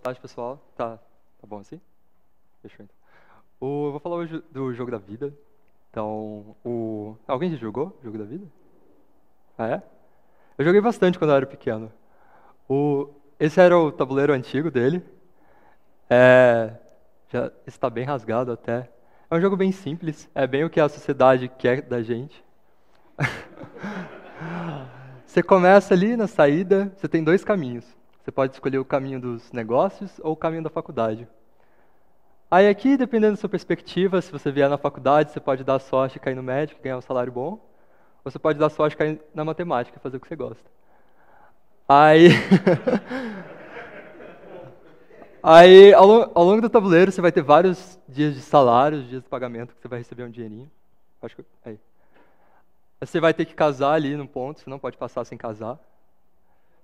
tarde, pessoal. Tá bom assim? Fechou, então. Eu vou falar hoje do jogo da vida. Então, alguém já jogou o jogo da vida? Ah, é? Eu joguei bastante quando eu era pequeno. Esse era o tabuleiro antigo dele. Já está bem rasgado até. É um jogo bem simples. É bem o que a sociedade quer da gente. Você começa ali na saída, você tem dois caminhos. Você pode escolher o caminho dos negócios ou o caminho da faculdade. Aí aqui, dependendo da sua perspectiva, se você vier na faculdade, você pode dar sorte e cair no médico, ganhar um salário bom. Ou você pode dar sorte e cair na matemática, fazer o que você gosta. Aí, ao longo do tabuleiro, você vai ter vários dias de salário, dias de pagamento, que você vai receber um dinheirinho. Acho que, aí. Você vai ter que casar ali num ponto, você não pode passar sem casar.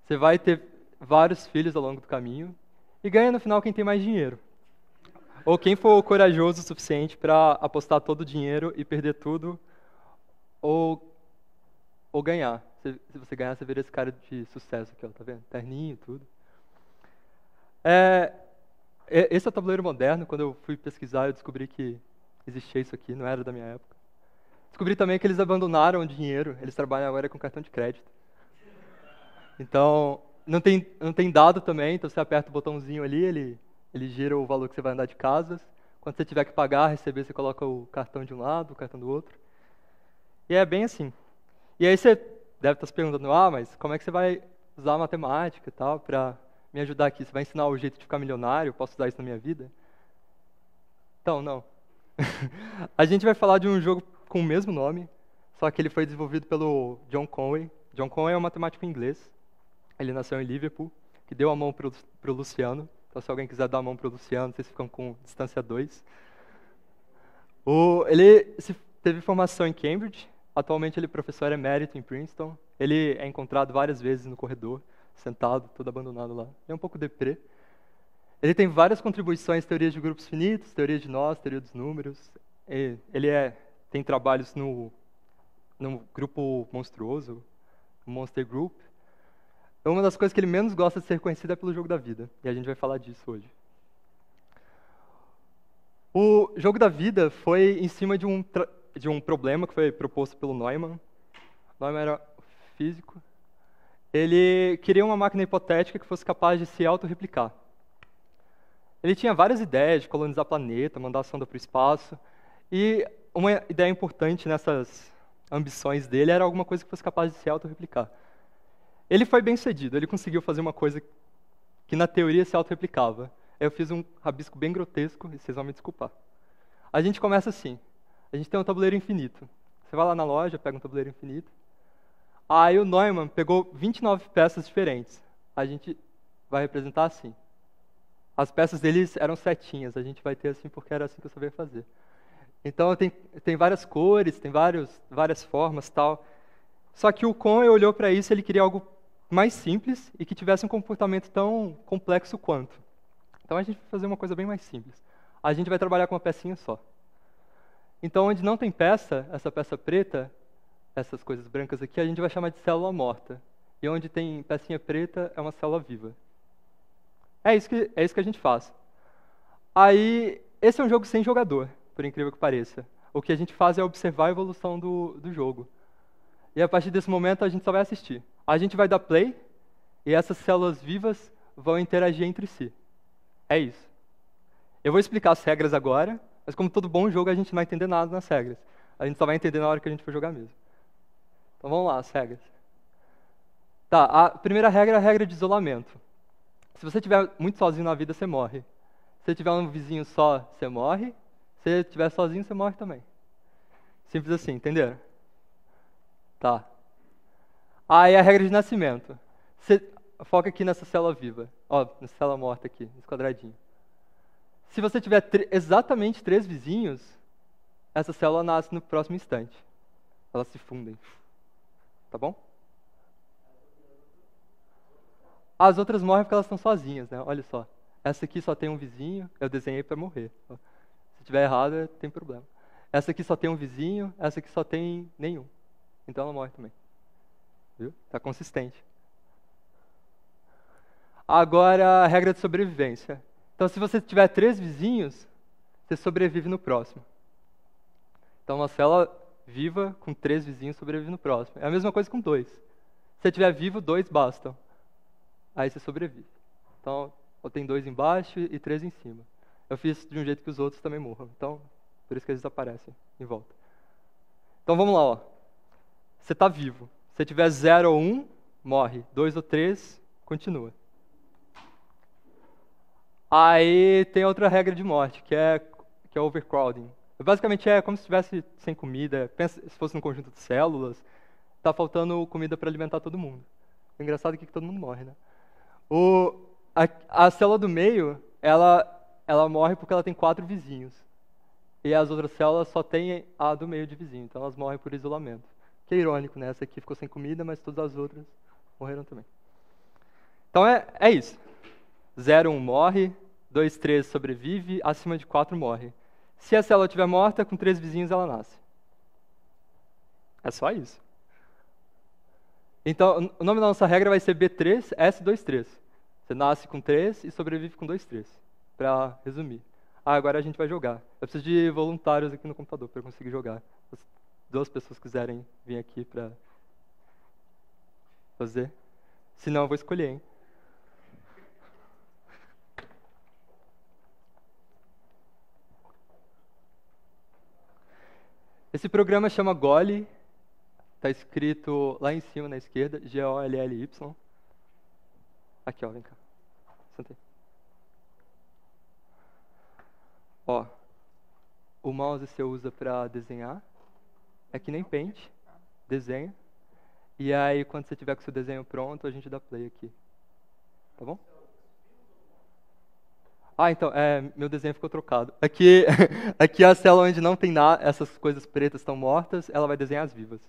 Você vai ter vários filhos ao longo do caminho. E ganha no final quem tem mais dinheiro. Ou quem for corajoso o suficiente para apostar todo o dinheiro e perder tudo, ou ganhar. Se você ganhar, você vira esse cara de sucesso aqui, ó, tá vendo? Terninho, tudo. Esse é o tabuleiro moderno. Quando eu fui pesquisar, eu descobri que existia isso aqui, não era da minha época. Descobri também que eles abandonaram o dinheiro, eles trabalham agora com cartão de crédito. Então, não tem dado também, então você aperta o botãozinho ali, ele gira o valor que você vai andar de casas. Quando você tiver que pagar, receber, você coloca o cartão de um lado, o cartão do outro. E é bem assim. E aí você deve estar se perguntando, mas como é que você vai usar a matemática e tal para me ajudar aqui? Você vai ensinar o jeito de ficar milionário? Eu posso usar isso na minha vida? Então, não. A gente vai falar de um jogo com o mesmo nome, só que ele foi desenvolvido pelo John Conway. John Conway é um matemático inglês. Ele nasceu em Liverpool, que deu a mão para o Luciano. Então, se alguém quiser dar a mão para o Luciano, vocês ficam com distância 2. Ele teve formação em Cambridge. Atualmente, ele é professor emérito em Princeton. Ele é encontrado várias vezes no corredor, sentado, todo abandonado lá. É um pouco deprê. Ele tem várias contribuições, teorias de grupos finitos, teoria de nós, teoria dos números. Tem trabalhos no grupo monstruoso, o Monster Group. Uma das coisas que ele menos gosta de ser reconhecido é pelo jogo da vida. E a gente vai falar disso hoje. O jogo da vida foi em cima de um problema que foi proposto pelo Neumann. Neumann era físico. Ele queria uma máquina hipotética que fosse capaz de se autorreplicar. Ele tinha várias ideias de colonizar planeta, mandar sonda para o espaço. E uma ideia importante nessas ambições dele era alguma coisa que fosse capaz de se autorreplicar. Ele foi bem sucedido, ele conseguiu fazer uma coisa que na teoria se autorreplicava. Eu fiz um rabisco bem grotesco, e vocês vão me desculpar. A gente começa assim, a gente tem um tabuleiro infinito. Você vai lá na loja, pega um tabuleiro infinito. Aí o Neumann pegou 29 peças diferentes. A gente vai representar assim. As peças deles eram setinhas, a gente vai ter assim porque era assim que eu sabia fazer. Então tem várias cores, tem várias formas, tal. Só que o Conway olhou para isso, ele queria algo mais simples e que tivesse um comportamento tão complexo quanto. Então a gente vai fazer uma coisa bem mais simples. A gente vai trabalhar com uma pecinha só. Então onde não tem peça, essa peça preta, essas coisas brancas aqui, a gente vai chamar de célula morta. E onde tem pecinha preta, é uma célula viva. É isso que a gente faz. Aí, esse é um jogo sem jogador, por incrível que pareça. O que a gente faz é observar a evolução do jogo. E a partir desse momento a gente só vai assistir. A gente vai dar play e essas células vivas vão interagir entre si. É isso. Eu vou explicar as regras agora, mas como todo bom jogo a gente não vai entender nada nas regras. A gente só vai entender na hora que a gente for jogar mesmo. Então vamos lá, as regras. Tá, a primeira regra é a regra de isolamento. Se você estiver muito sozinho na vida, você morre. Se tiver um vizinho só, você morre. Se estiver sozinho, você morre também. Simples assim, entenderam? Tá. Aí a regra de nascimento. Você foca aqui nessa célula viva. Ó, nessa célula morta aqui, nesse quadradinho. Se você tiver exatamente 3 vizinhos, essa célula nasce no próximo instante. Elas se fundem. Tá bom? As outras morrem porque elas estão sozinhas, né? Olha só. Essa aqui só tem um vizinho, eu desenhei para morrer. Se tiver errado, tem problema. Essa aqui só tem um vizinho, essa aqui só tem nenhum. Então ela morre também. Viu? Tá consistente. Agora, a regra de sobrevivência. Então, se você tiver 3 vizinhos, você sobrevive no próximo. Então, uma célula viva com 3 vizinhos sobrevive no próximo. É a mesma coisa com 2. Se você estiver vivo, 2 bastam. Aí você sobrevive. Então, eu tenho 2 embaixo e 3 em cima. Eu fiz de um jeito que os outros também morram. Então, por isso que eles aparecem em volta. Então, vamos lá. Ó. Você está vivo. Se tiver 0 ou 1, morre. 2 ou 3, continua. Aí tem outra regra de morte, que é overcrowding. Basicamente é como se estivesse sem comida. Pensa se fosse num conjunto de células, tá faltando comida para alimentar todo mundo. O engraçado é que todo mundo morre, né? A célula do meio, ela morre porque ela tem 4 vizinhos. E as outras células só têm a do meio de vizinho, então elas morrem por isolamento. Que é irônico, né? Essa aqui ficou sem comida, mas todas as outras morreram também. Então é isso. 0, 1 morre, 2, 3 sobrevive, acima de 4 morre. Se a célula estiver morta, com 3 vizinhos ela nasce. É só isso. Então, o nome da nossa regra vai ser B3, S23. Você nasce com 3 e sobrevive com 2, 3. Para resumir. Agora a gente vai jogar. Eu preciso de voluntários aqui no computador para eu conseguir jogar. Se 2 pessoas quiserem vir aqui para fazer. Senão eu vou escolher, hein? Esse programa chama Golly, está escrito lá em cima na esquerda, G-O-L-L-Y. Aqui, ó, vem cá. Senta aí. Ó, o mouse você usa para desenhar, é que nem Paint, desenha. E aí, quando você tiver com o seu desenho pronto, a gente dá play aqui. Tá bom? Ah, então, meu desenho ficou trocado. Aqui, aqui a célula onde não tem nada, essas coisas pretas estão mortas, ela vai desenhar as vivas.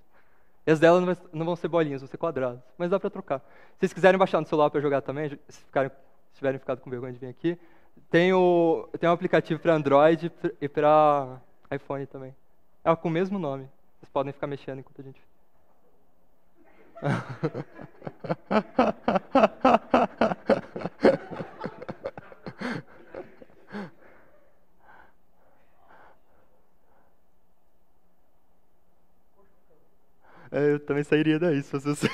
E as dela não vão ser bolinhas, vão ser quadradas. Mas dá para trocar. Se vocês quiserem baixar no celular para jogar também, se tiverem ficado com vergonha de vir aqui, tem um aplicativo para Android e para iPhone também. É com o mesmo nome. Vocês podem ficar mexendo enquanto a gente... Eu também sairia daí, se fosse você.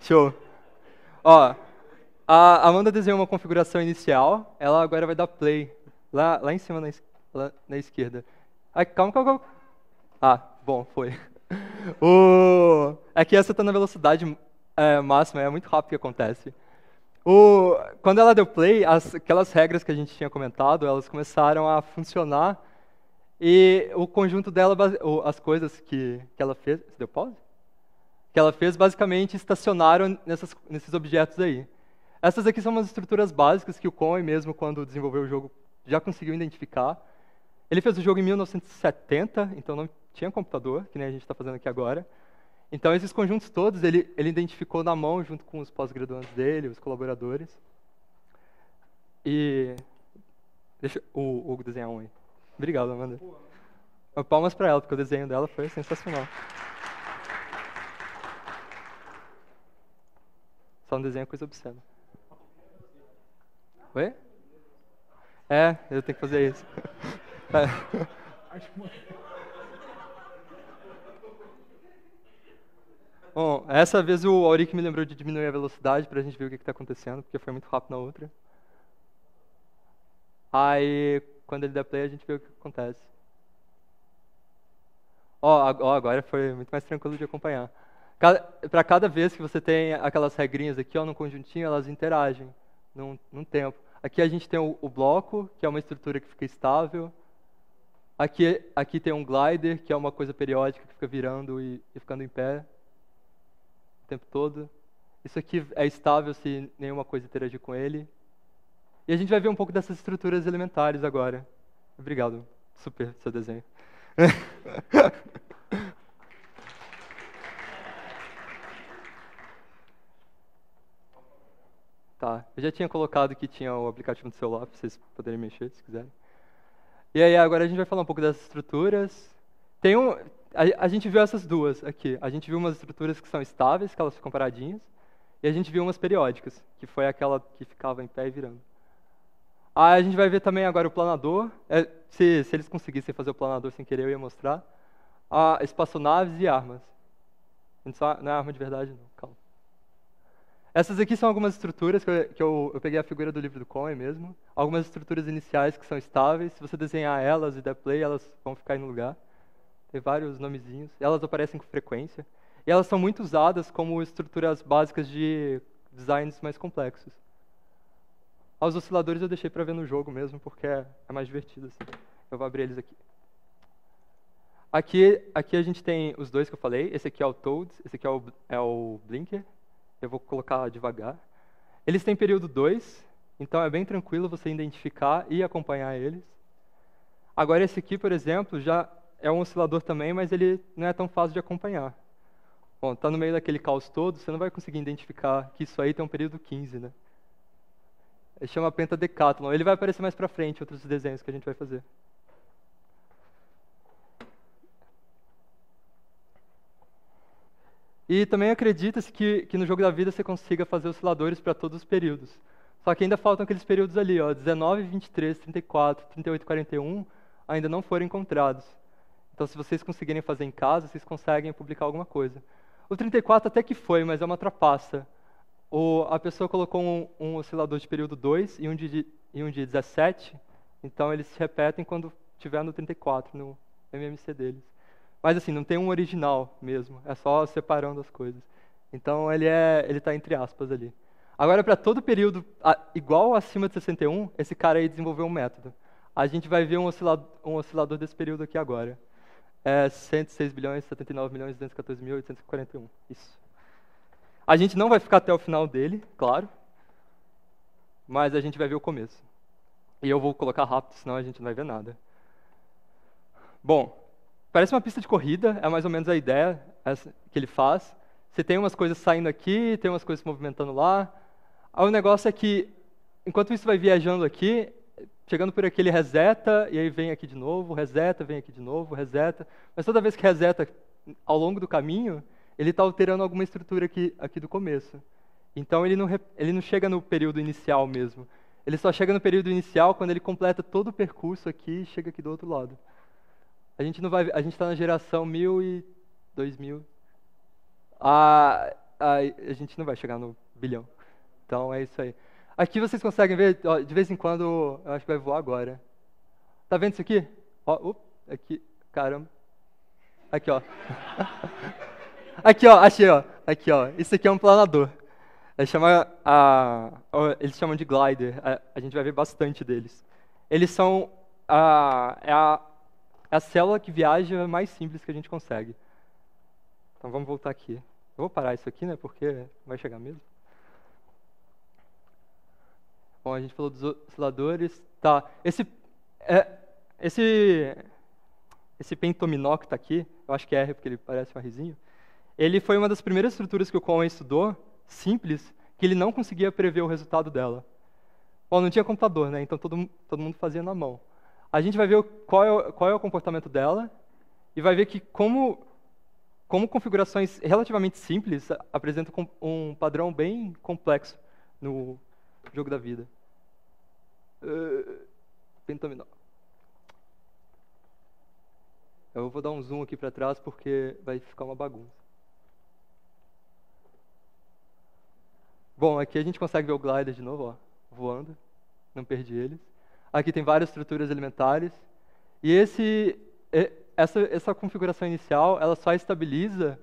Show. Ó, a Amanda desenhou uma configuração inicial, ela agora vai dar play, lá em cima na esquerda. Ai, calma. Ah, bom, foi. Aqui essa está na velocidade máxima, é muito rápido que acontece. Quando ela deu play, aquelas regras que a gente tinha comentado, elas começaram a funcionar. E o conjunto dela, as coisas que ela fez... Você deu pause? Que ela fez, basicamente, estacionaram nesses objetos aí. Essas aqui são umas estruturas básicas que o Conway mesmo, quando desenvolveu o jogo, já conseguiu identificar. Ele fez o jogo em 1970, então não tinha computador, que nem a gente está fazendo aqui agora. Então, esses conjuntos todos, ele identificou na mão, junto com os pós-graduandos dele, os colaboradores. E... Deixa o Hugo desenhar um aí. Obrigado, Amanda. Palmas para ela, porque o desenho dela foi sensacional. Só um desenho é coisa obscena. Oi? Eu tenho que fazer isso. Bom, essa vez o Auric me lembrou de diminuir a velocidade para a gente ver o que está acontecendo, porque foi muito rápido na outra. Aí, quando ele der play, a gente vê o que acontece. Agora foi muito mais tranquilo de acompanhar. Para cada vez que você tem aquelas regrinhas aqui, no conjuntinho, elas interagem num tempo. Aqui a gente tem o bloco, que é uma estrutura que fica estável. Aqui tem um glider, que é uma coisa periódica que fica virando e ficando em pé o tempo todo. Isso aqui é estável se nenhuma coisa interagir com ele. E a gente vai ver um pouco dessas estruturas elementares agora. Obrigado. Super seu desenho. Tá, eu já tinha colocado que tinha o aplicativo no celular, para vocês poderem mexer, se quiserem. E aí, agora a gente vai falar um pouco dessas estruturas. A gente viu essas duas aqui. A gente viu umas estruturas que são estáveis, que elas ficam paradinhas. E a gente viu umas periódicas, que foi aquela que ficava em pé e virando. Aí a gente vai ver também agora o planador. Se eles conseguissem fazer o planador sem querer, eu ia mostrar. Espaçonaves e armas. Não é arma de verdade, não. Calma. Essas aqui são algumas estruturas que eu peguei a figura do livro do Cohen mesmo. Algumas estruturas iniciais que são estáveis. Se você desenhar elas e der play, elas vão ficar aí no lugar. Tem vários nomezinhos. Elas aparecem com frequência. E elas são muito usadas como estruturas básicas de designs mais complexos. Os osciladores eu deixei para ver no jogo mesmo, porque é mais divertido assim. Eu vou abrir eles aqui. Aqui a gente tem os dois que eu falei. Esse aqui é o Toads, esse aqui é o Blinker. Eu vou colocar devagar. Eles têm período 2, então é bem tranquilo você identificar e acompanhar eles. Agora esse aqui, por exemplo, já é um oscilador também, mas ele não é tão fácil de acompanhar. Bom, tá no meio daquele caos todo, você não vai conseguir identificar que isso aí tem um período 15, né? Ele chama Pentadecathlon. Ele vai aparecer mais pra frente, outros desenhos que a gente vai fazer. E também acredita-se que no jogo da vida você consiga fazer osciladores para todos os períodos. Só que ainda faltam aqueles períodos ali, ó, 19, 23, 34, 38, 41, ainda não foram encontrados. Então, se vocês conseguirem fazer em casa, vocês conseguem publicar alguma coisa. O 34 até que foi, mas é uma trapaça. A pessoa colocou um oscilador de período 2 e um de 17, então eles se repetem quando tiver no 34, no MMC deles. Mas assim, não tem um original mesmo, é só separando as coisas. Então ele está entre aspas ali. Agora, para todo período igual acima de 61, esse cara aí desenvolveu um método. A gente vai ver um oscilador desse período aqui agora. 106 bilhões, 79 milhões, 214.841. Isso. A gente não vai ficar até o final dele, claro, mas a gente vai ver o começo. E eu vou colocar rápido, senão a gente não vai ver nada. Bom, parece uma pista de corrida, é mais ou menos a ideia que ele faz. Você tem umas coisas saindo aqui, tem umas coisas se movimentando lá. Aí o negócio é que, enquanto isso vai viajando aqui, chegando por aqui ele reseta, e aí vem aqui de novo, reseta, vem aqui de novo, reseta. Mas toda vez que reseta ao longo do caminho, ele está alterando alguma estrutura aqui do começo. Então ele não chega no período inicial mesmo. Ele só chega no período inicial quando ele completa todo o percurso aqui e chega aqui do outro lado. A gente está na geração 1000 e 2000. A gente não vai chegar no bilhão. Então é isso aí. Aqui vocês conseguem ver, ó, de vez em quando, eu acho que vai voar agora. Tá vendo isso aqui? Ó, aqui, caramba. Aqui, ó. Aqui, ó, achei, ó. Aqui, ó. Isso aqui é um planador. Eles chamam de glider. A gente vai ver bastante deles. Eles são a célula que viaja mais simples que a gente consegue. Então vamos voltar aqui. Eu vou parar isso aqui, né? Porque vai chegar mesmo. Bom, a gente falou dos osciladores. Tá. Esse pentominó que está aqui, eu acho que é R porque ele parece um Rzinho, ele foi uma das primeiras estruturas que o Cohen estudou, simples, que ele não conseguia prever o resultado dela. Bom, não tinha computador, né? Então todo mundo fazia na mão. A gente vai ver qual é o comportamento dela e vai ver que como configurações relativamente simples apresentam um padrão bem complexo no jogo da vida. Pentominó. Eu vou dar um zoom aqui para trás porque vai ficar uma bagunça. Bom, aqui a gente consegue ver o glider de novo, ó, voando. Não perdi eles. Aqui tem várias estruturas elementares. E essa configuração inicial, ela só estabiliza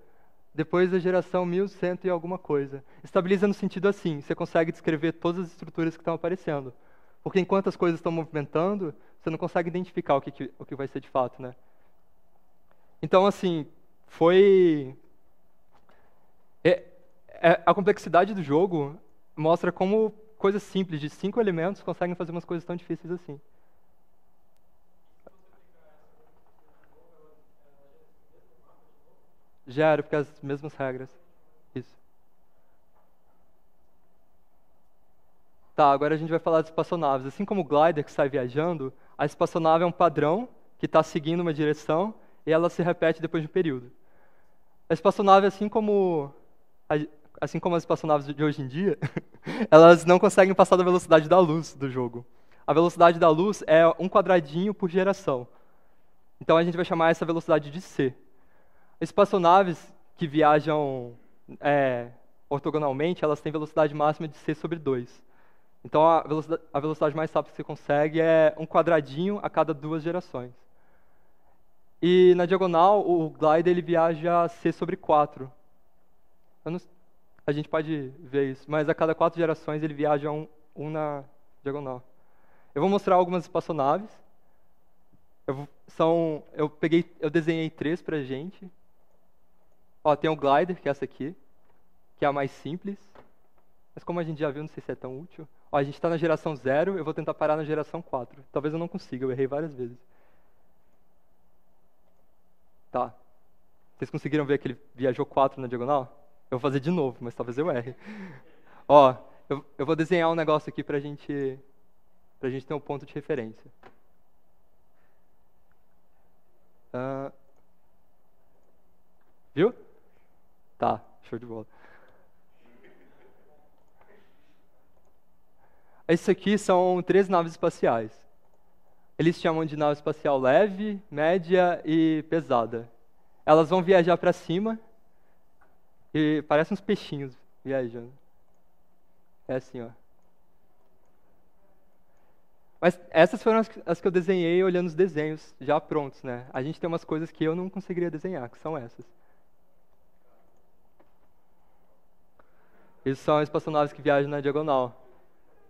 depois da geração 1100 e alguma coisa. Estabiliza no sentido assim, você consegue descrever todas as estruturas que estão aparecendo. Porque enquanto as coisas estão movimentando, você não consegue identificar o que vai ser de fato, né? Então, assim, a complexidade do jogo mostra como coisas simples de 5 elementos conseguem fazer umas coisas tão difíceis assim. Gera, porque as mesmas regras. Isso. Tá, agora a gente vai falar de espaçonaves. Assim como o glider que sai viajando, a espaçonave é um padrão que está seguindo uma direção e ela se repete depois de um período. A espaçonave, assim como assim como as espaçonaves de hoje em dia, elas não conseguem passar da velocidade da luz do jogo. A velocidade da luz é um quadradinho por geração. Então a gente vai chamar essa velocidade de c. Espaçonaves que viajam ortogonalmente, elas têm velocidade máxima de c sobre 2. Então a velocidade mais rápida que você consegue é um quadradinho a cada 2 gerações. E na diagonal, o glider ele viaja c sobre 4. A gente pode ver isso, mas a cada 4 gerações ele viaja um na diagonal. Eu vou mostrar algumas espaçonaves. Eu desenhei 3 pra gente. Ó, tem o glider, que é essa aqui, que é a mais simples. Mas como a gente já viu, não sei se é tão útil. Ó, a gente está na geração 0, eu vou tentar parar na geração 4. Talvez eu não consiga, eu errei várias vezes. Tá. Vocês conseguiram ver que ele viajou 4 na diagonal? Eu vou fazer de novo, mas talvez eu erre. Ó, eu vou desenhar um negócio aqui pra gente ter um ponto de referência. Viu? Tá, show de bola. Esses aqui são 3 naves espaciais. Eles chamam de nave espacial leve, média e pesada. Elas vão viajar para cima e parecem uns peixinhos viajando. É assim, ó. Mas essas foram as que eu desenhei olhando os desenhos já prontos, né? A gente tem umas coisas que eu não conseguiria desenhar, que são essas. Isso são espaçonaves que viajam na diagonal.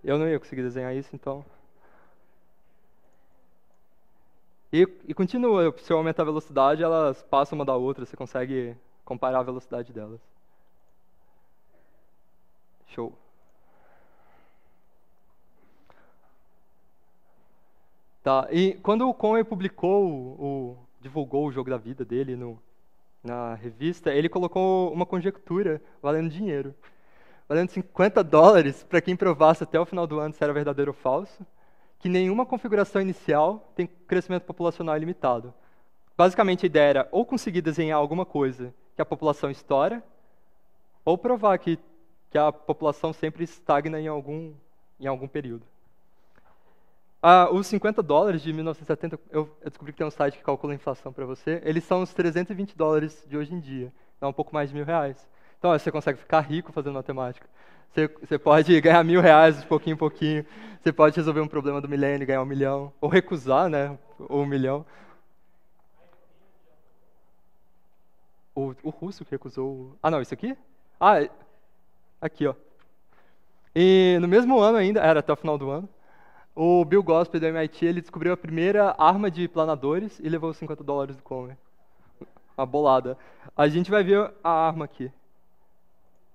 Eu não ia conseguir desenhar isso, então... E continua, se eu aumentar a velocidade, elas passam uma da outra, você consegue comparar a velocidade delas. Show. Tá, e quando o Conway divulgou o jogo da vida dele na revista, ele colocou uma conjectura valendo dinheiro. Valendo $50 para quem provasse até o final do ano se era verdadeiro ou falso, que nenhuma configuração inicial tem crescimento populacional ilimitado. Basicamente, a ideia era ou conseguir desenhar alguma coisa que a população estoura, ou provar que a população sempre estagna em algum período. Os $50 de 1970, eu descobri que tem um site que calcula a inflação para você, eles são os $320 de hoje em dia, dá um pouco mais de R$1.000. Então, você consegue ficar rico fazendo matemática. Você pode ganhar R$1.000 de pouquinho em pouquinho. Você pode resolver um problema do milênio e ganhar 1 milhão. Ou recusar, né? Ou 1 milhão. O russo que recusou... Ah, não, isso aqui? Ah, aqui, ó. E no mesmo ano ainda, era até o final do ano, o Bill Gosper do MIT, ele descobriu a primeira arma de planadores e levou os $50 do Conway. Uma bolada. A gente vai ver a arma aqui.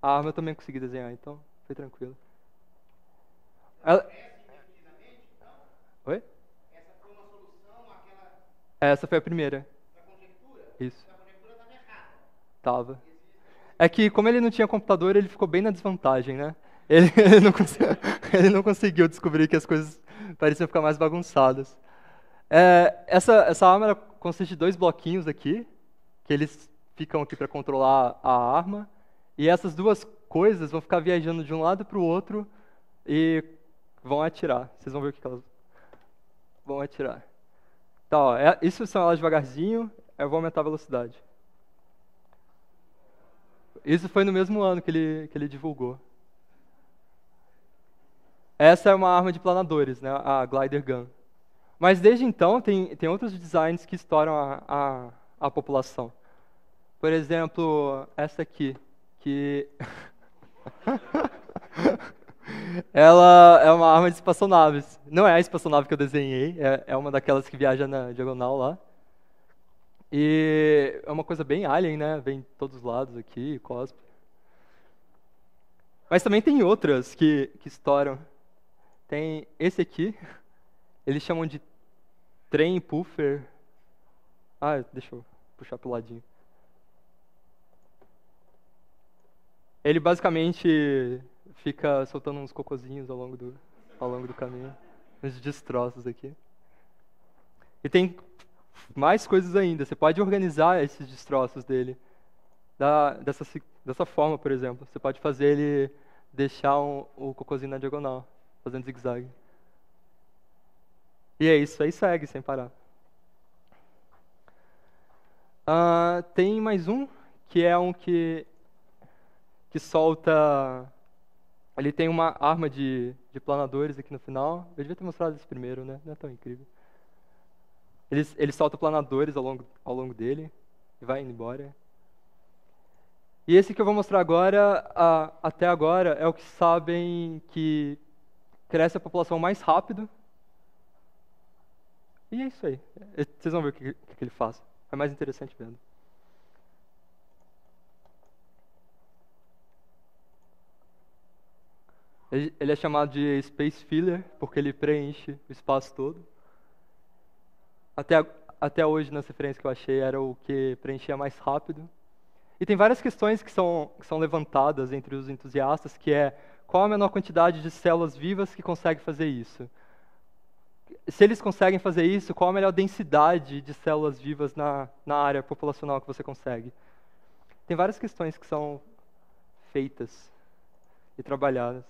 A arma eu também consegui desenhar, então foi tranquilo. Oi? Essa foi uma solução àquela... Essa foi a primeira. Da conjectura? Isso. A conjectura estava errada. Tava. É que, como ele não tinha computador, ele ficou bem na desvantagem, né? Ele não conseguiu descobrir que as coisas pareciam ficar mais bagunçadas. Essa arma consiste de 2 bloquinhos aqui, que eles ficam aqui para controlar a arma. E essas 2 coisas vão ficar viajando de um lado para o outro e vão atirar. Vocês vão ver o que elas vão atirar. Tá, ó, isso são elas devagarzinho, eu vou aumentar a velocidade. Isso foi no mesmo ano que ele divulgou. Essa é uma arma de planadores, né, a Glider Gun. Mas desde então tem outros designs que estouram a população. Por exemplo, essa aqui, que ela é uma arma de espaçonaves. Não é a espaçonave que eu desenhei, é uma daquelas que viaja na diagonal lá. E é uma coisa bem alien, né? Vem de todos os lados aqui, cospe. Mas também tem outras que estouram. Tem esse aqui, eles chamam de trem puffer. Ah, deixa eu puxar pro ladinho. Ele basicamente fica soltando uns cocôzinhos ao longo do caminho. Uns destroços aqui. E tem mais coisas ainda. Você pode organizar esses destroços dele. dessa forma, por exemplo. Você pode fazer ele deixar o cocôzinho na diagonal, fazendo zigue-zague. E é isso, aí segue sem parar. Tem mais um, que é um que solta... Ele tem uma arma de planadores aqui no final. Eu devia ter mostrado esse primeiro, né? Não é tão incrível. Ele solta planadores ao longo dele e vai indo embora. E esse que eu vou mostrar agora, até agora, é o que sabem que cresce a população mais rápido. E é isso aí. Vocês vão ver o que ele faz. É mais interessante vendo. Ele é chamado de Space Filler, porque ele preenche o espaço todo. Até hoje, nas referências que eu achei, era o que preenchia mais rápido. E tem várias questões que são levantadas entre os entusiastas, que é qual a menor quantidade de células vivas que consegue fazer isso? Se eles conseguem fazer isso, qual a melhor densidade de células vivas na área populacional que você consegue? Tem várias questões que são feitas e trabalhadas.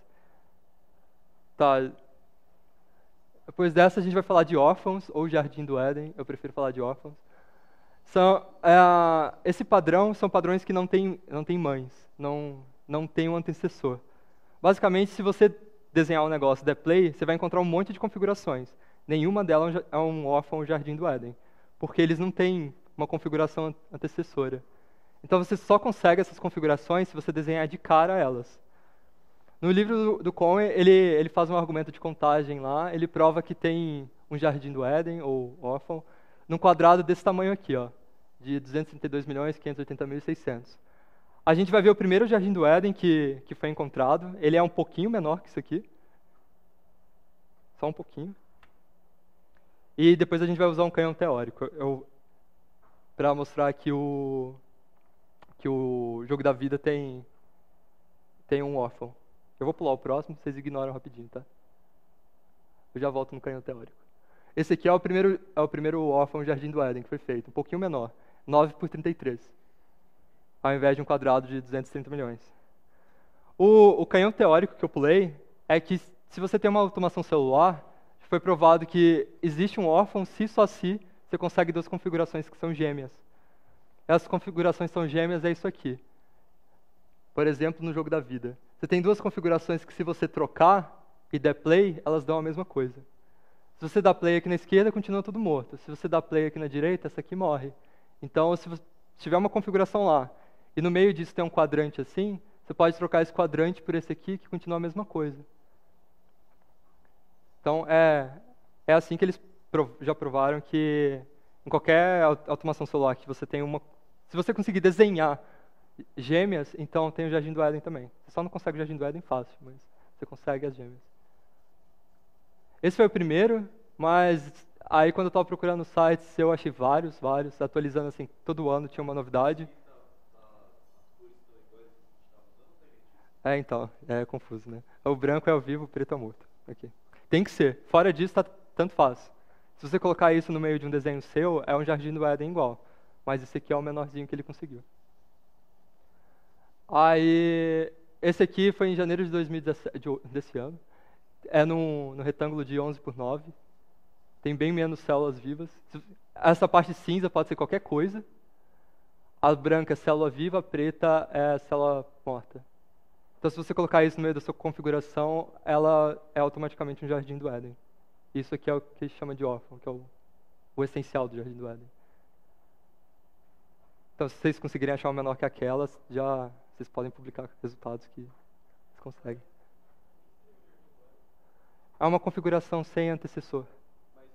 Tá. Depois dessa, a gente vai falar de órfãos, ou Jardim do Éden. Eu prefiro falar de órfãos. Esse padrão são padrões que não têm mães, não tem um antecessor. Basicamente, se você desenhar um negócio, der play, você vai encontrar um monte de configurações. Nenhuma delas é um órfão ou Jardim do Éden, porque eles não têm uma configuração antecessora. Então, você só consegue essas configurações se você desenhar de cara elas. No livro do Conway, ele faz um argumento de contagem lá, ele prova que tem um Jardim do Éden, ou órfão, num quadrado desse tamanho aqui, ó, de 232.580.600. A gente vai ver o primeiro Jardim do Éden que foi encontrado. Ele é um pouquinho menor que isso aqui. Só um pouquinho. E depois a gente vai usar um canhão teórico para mostrar que o jogo da vida tem um órfão. Eu vou pular o próximo, vocês ignoram rapidinho, tá? Eu já volto no canhão teórico. Esse aqui é o primeiro órfão Jardim do Éden que foi feito, um pouquinho menor, 9 por 33, ao invés de um quadrado de 230 milhões. O canhão teórico que eu pulei é que se você tem uma automação celular, foi provado que existe um órfão se só se você consegue duas configurações que são gêmeas. Essas configurações são gêmeas, é isso aqui. Por exemplo, no jogo da vida. Você tem duas configurações que se você trocar e der play, elas dão a mesma coisa. Se você dá play aqui na esquerda, continua tudo morto. Se você dá play aqui na direita, essa aqui morre. Então, se você tiver uma configuração lá, e no meio disso tem um quadrante assim, você pode trocar esse quadrante por esse aqui, que continua a mesma coisa. Então, é assim que eles já provaram que em qualquer automação celular que você tem uma... Se você conseguir desenhar gêmeas, então tem o Jardim do Éden também. Você só não consegue o Jardim do Éden fácil, mas você consegue as gêmeas. Esse foi o primeiro, mas aí quando eu estava procurando sites, eu achei vários, atualizando assim, todo ano tinha uma novidade. Então, é confuso, né? O branco é ao vivo, o preto é morto. Aqui. Tem que ser. Fora disso, tanto faz. Se você colocar isso no meio de um desenho seu, é um Jardim do Éden igual. Mas esse aqui é o menorzinho que ele conseguiu. Aí, esse aqui foi em janeiro de 2017, desse ano. É no retângulo de 11 por 9. Tem bem menos células vivas. Essa parte cinza pode ser qualquer coisa. A branca é célula viva, a preta é célula morta. Então, se você colocar isso no meio da sua configuração, ela é automaticamente um Jardim do Éden. Isso aqui é o que a gente chama de órfão, que é o essencial do Jardim do Éden. Então, se vocês conseguirem achar uma menor que aquelas, vocês podem publicar resultados que vocês conseguem. É uma configuração sem antecessor. Mas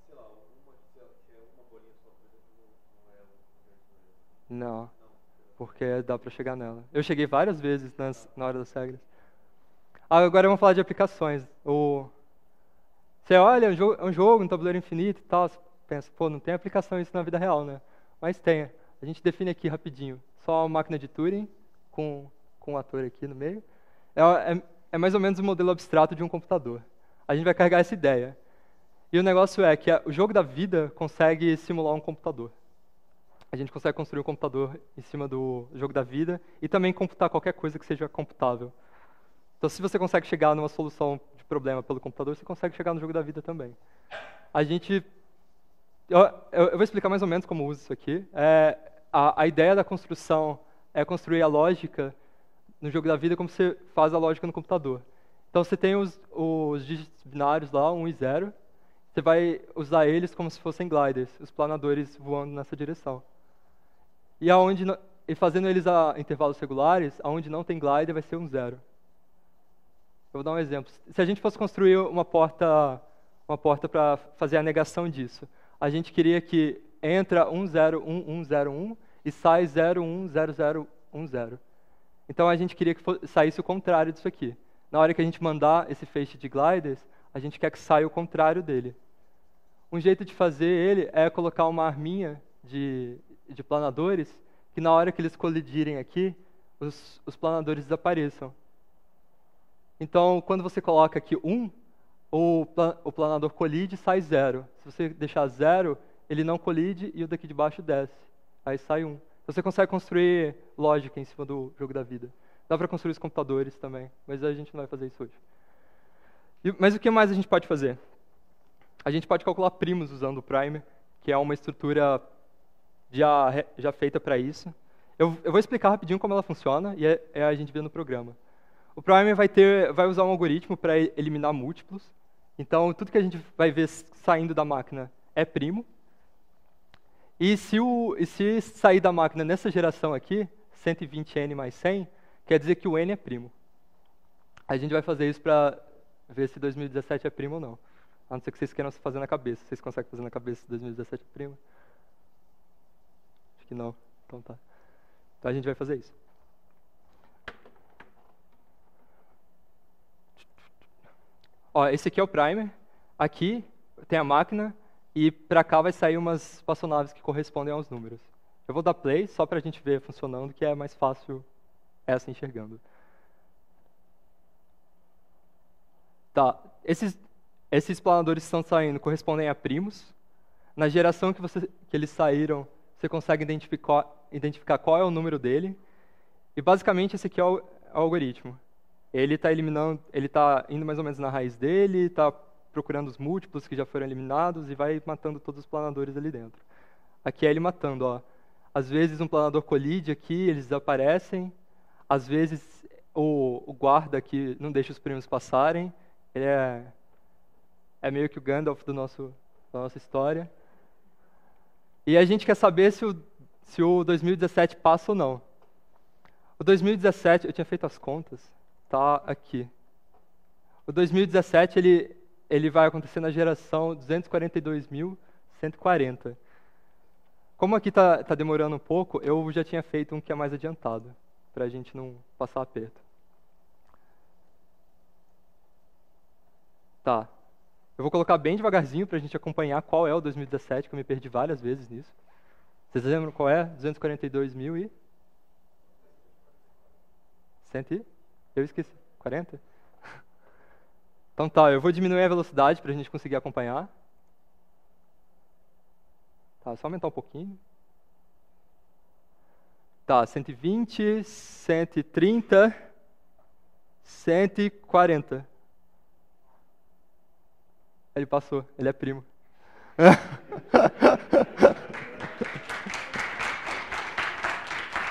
sei lá, que é uma bolinha só, por exemplo, não é Não, porque dá para chegar nela. Eu cheguei várias vezes na hora das regras. Agora vamos falar de aplicações. Você olha, é um jogo, um tabuleiro infinito e tal, você pensa, pô, não tem aplicação isso na vida real, né? Mas tem. A gente define aqui rapidinho. Só uma máquina de Turing, com um ator aqui no meio. É mais ou menos um modelo abstrato de um computador. A gente vai carregar essa ideia. E o negócio é que o jogo da vida consegue simular um computador. A gente consegue construir um computador em cima do jogo da vida e também computar qualquer coisa que seja computável. Então, se você consegue chegar numa solução de problema pelo computador, você consegue chegar no jogo da vida também. A gente... Eu vou explicar mais ou menos como usa isso aqui. A ideia da construção é construir a lógica no jogo da vida como você faz a lógica no computador. Então, você tem os dígitos binários lá, 1 e 0. Você vai usar eles como se fossem gliders, os planadores voando nessa direção. E fazendo eles a intervalos regulares, aonde não tem glider vai ser um 0. Eu vou dar um exemplo. Se a gente fosse construir uma porta para fazer a negação disso, a gente queria que entra 1011101 e sai 010010. Então a gente queria que saísse o contrário disso aqui. Na hora que a gente mandar esse feixe de gliders, a gente quer que saia o contrário dele. Um jeito de fazer ele é colocar uma arminha de planadores que na hora que eles colidirem aqui, os planadores desapareçam. Então, quando você coloca aqui 1, o planador colide e sai 0. Se você deixar 0, ele não colide e o daqui de baixo desce. Aí sai 1. Então, você consegue construir lógica em cima do jogo da vida. Dá para construir os computadores também, mas a gente não vai fazer isso hoje. Mas o que mais a gente pode fazer? A gente pode calcular primos usando o primer, que é uma estrutura já feita para isso. Eu vou explicar rapidinho como ela funciona e a gente vê no programa. O primer vai usar um algoritmo para eliminar múltiplos. Então, tudo que a gente vai ver saindo da máquina é primo. E se sair da máquina nessa geração aqui, 120n mais 100, quer dizer que o n é primo. A gente vai fazer isso para ver se 2017 é primo ou não. A não ser que vocês queiram fazer na cabeça. Vocês conseguem fazer na cabeça se 2017 é primo? Acho que não. Então tá. Então a gente vai fazer isso. Ó, esse aqui é o primer. Aqui tem a máquina e para cá vai sair umas espaçonaves que correspondem aos números. Eu vou dar play só para a gente ver funcionando, que é mais fácil essa enxergando. Tá. Esses planadores que estão saindo correspondem a primos. Na geração que eles saíram, você consegue identificar qual é o número dele. E basicamente esse aqui é o algoritmo. Ele está indo mais ou menos na raiz dele, está procurando os múltiplos que já foram eliminados e vai matando todos os planadores ali dentro. Aqui é ele matando, ó. Às vezes um planador colide aqui, eles desaparecem. Às vezes o guarda aqui não deixa os primos passarem. Ele é meio que o Gandalf da nossa história. E a gente quer saber se o 2017 passa ou não. O 2017, eu tinha feito as contas, tá aqui. O 2017, ele vai acontecer na geração 242.140. Como aqui tá demorando um pouco, eu já tinha feito um que é mais adiantado, para a gente não passar aperto. Tá. Eu vou colocar bem devagarzinho para a gente acompanhar qual é o 2017, que eu me perdi várias vezes nisso. Vocês lembram qual é? 242.000 e... 100? Eu esqueci. 40? Então tá, eu vou diminuir a velocidade para a gente conseguir acompanhar. Tá, só aumentar um pouquinho. Tá, 120, 130, 140. Ele passou, ele é primo.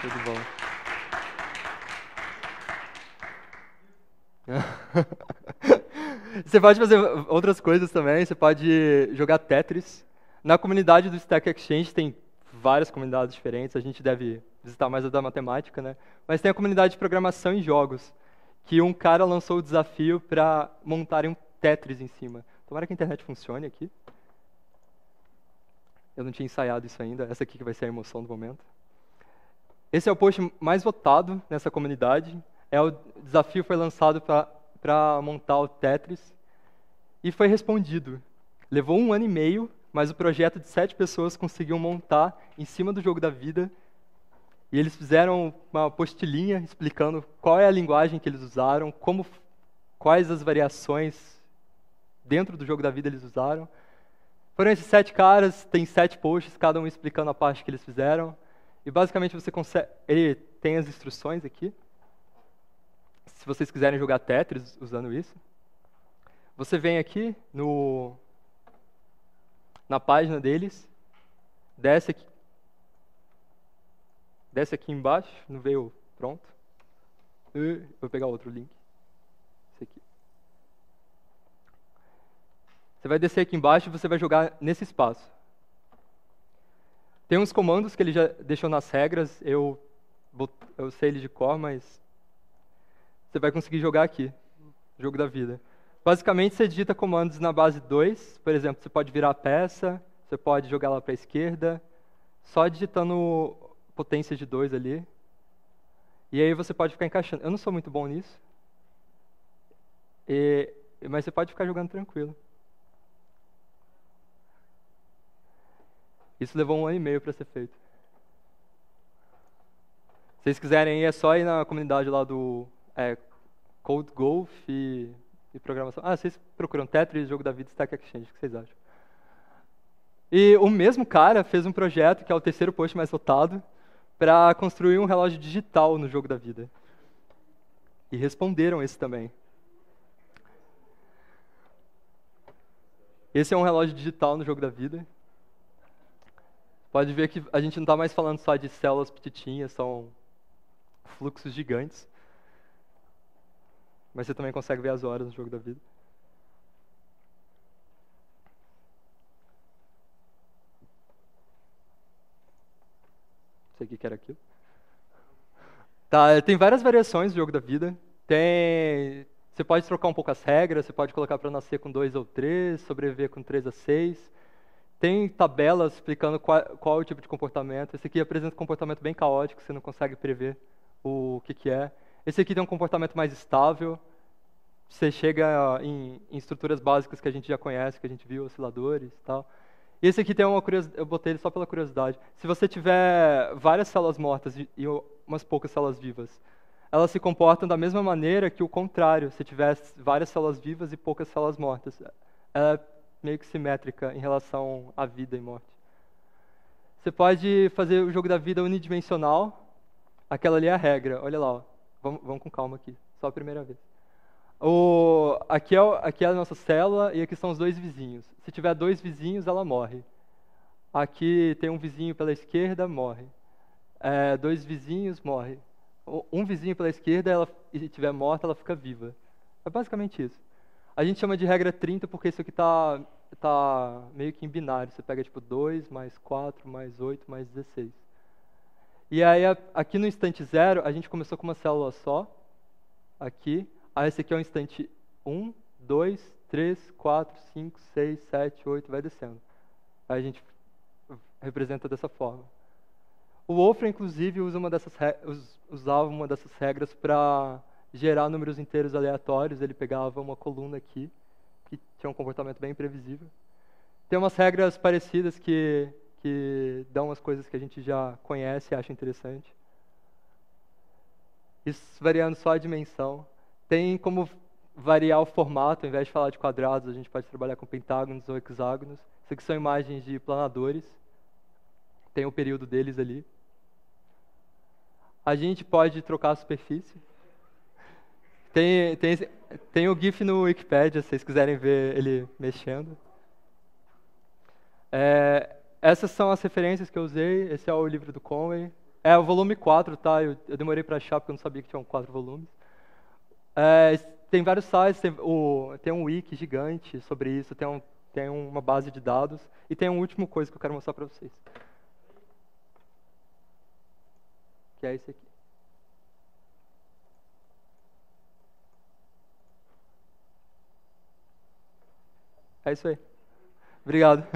Tudo bom. Você pode fazer outras coisas também, você pode jogar Tetris. Na comunidade do Stack Exchange tem várias comunidades diferentes, a gente deve visitar mais a da matemática, né? Mas tem a comunidade de programação em jogos, que um cara lançou o desafio para montarem um Tetris em cima. Tomara que a internet funcione aqui. Eu não tinha ensaiado isso ainda, essa aqui que vai ser a emoção do momento. Esse é o post mais votado nessa comunidade. O desafio foi lançado para montar o Tetris e foi respondido. Levou 1 ano e meio, mas o projeto de 7 pessoas conseguiu montar em cima do jogo da vida. E eles fizeram uma postilhinha explicando qual é a linguagem que eles usaram, quais as variações dentro do jogo da vida eles usaram. Foram esses 7 caras, tem 7 posts, cada um explicando a parte que eles fizeram. E basicamente você consegue. Ele tem as instruções aqui. Se vocês quiserem jogar Tetris usando isso. Você vem aqui na página deles, desce aqui embaixo, não veio pronto. Vou pegar outro link. Esse aqui. Você vai descer aqui embaixo e você vai jogar nesse espaço. Tem uns comandos que ele já deixou nas regras, eu sei ele de cor, mas você vai conseguir jogar aqui, jogo da vida. Basicamente, você digita comandos na base 2, por exemplo, você pode virar a peça, você pode jogar lá para a esquerda, só digitando potência de 2 ali. E aí você pode ficar encaixando. Eu não sou muito bom nisso, mas você pode ficar jogando tranquilo. Isso levou 1 ano e meio para ser feito. Se vocês quiserem, é só ir na comunidade lá do Code Golf e programação. Vocês procuram Tetris, Jogo da Vida, Stack Exchange, o que vocês acham? E o mesmo cara fez um projeto, que é o terceiro post mais votado, para construir um relógio digital no Jogo da Vida. E responderam esse também. Esse é um relógio digital no Jogo da Vida. Pode ver que a gente não está mais falando só de células petitinhas, são fluxos gigantes. Mas você também consegue ver as horas no Jogo da Vida. Não sei o que era aquilo. Tá, tem várias variações do Jogo da Vida. Você pode trocar um pouco as regras, você pode colocar para nascer com 2 ou 3, sobreviver com 3 a 6. Tem tabelas explicando qual é o tipo de comportamento. Esse aqui apresenta um comportamento bem caótico, você não consegue prever o que é. Esse aqui tem um comportamento mais estável. Você chega em estruturas básicas que a gente já conhece, que a gente viu, osciladores e tal. E esse aqui tem uma curiosidade, eu botei ele só pela curiosidade. Se você tiver várias células mortas e umas poucas células vivas, elas se comportam da mesma maneira que o contrário, se tiver várias células vivas e poucas células mortas. Ela é meio que simétrica em relação à vida e morte. Você pode fazer o jogo da vida unidimensional. Aquela ali é a regra. Olha lá, ó. Vamos com calma aqui. Só a primeira vez. Aqui é a nossa célula e aqui são os 2 vizinhos. Se tiver 2 vizinhos, ela morre. Aqui tem um vizinho pela esquerda, morre. 2 vizinhos, morre. Um vizinho pela esquerda, e se estiver morta, ela fica viva. É basicamente isso. A gente chama de regra 30 porque isso aqui está meio que em binário. Você pega tipo 2, mais 4, mais 8, mais 16. E aí, aqui no instante 0, a gente começou com uma célula só. Aqui. Aí esse aqui é o instante 1, 2, 3, 4, 5, 6, 7, 8, vai descendo. Aí a gente representa dessa forma. O Wolfram, inclusive, usava uma dessas regras para gerar números inteiros aleatórios. Ele pegava uma coluna aqui, que tinha um comportamento bem imprevisível. Tem umas regras parecidas que dão umas coisas que a gente já conhece e acha interessante. Isso variando só a dimensão. Tem como variar o formato, ao invés de falar de quadrados, a gente pode trabalhar com pentágonos ou hexágonos. Isso aqui são imagens de planadores. Tem o período deles ali. A gente pode trocar a superfície. Tem o GIF no Wikipedia, se vocês quiserem ver ele mexendo. Essas são as referências que eu usei. Esse é o livro do Conway. É o volume 4, tá? Eu demorei para achar porque eu não sabia que tinham 4 volumes. Tem vários sites, tem um wiki gigante sobre isso, tem uma base de dados e tem uma última coisa que eu quero mostrar para vocês. Que é esse aqui. É isso aí. Obrigado.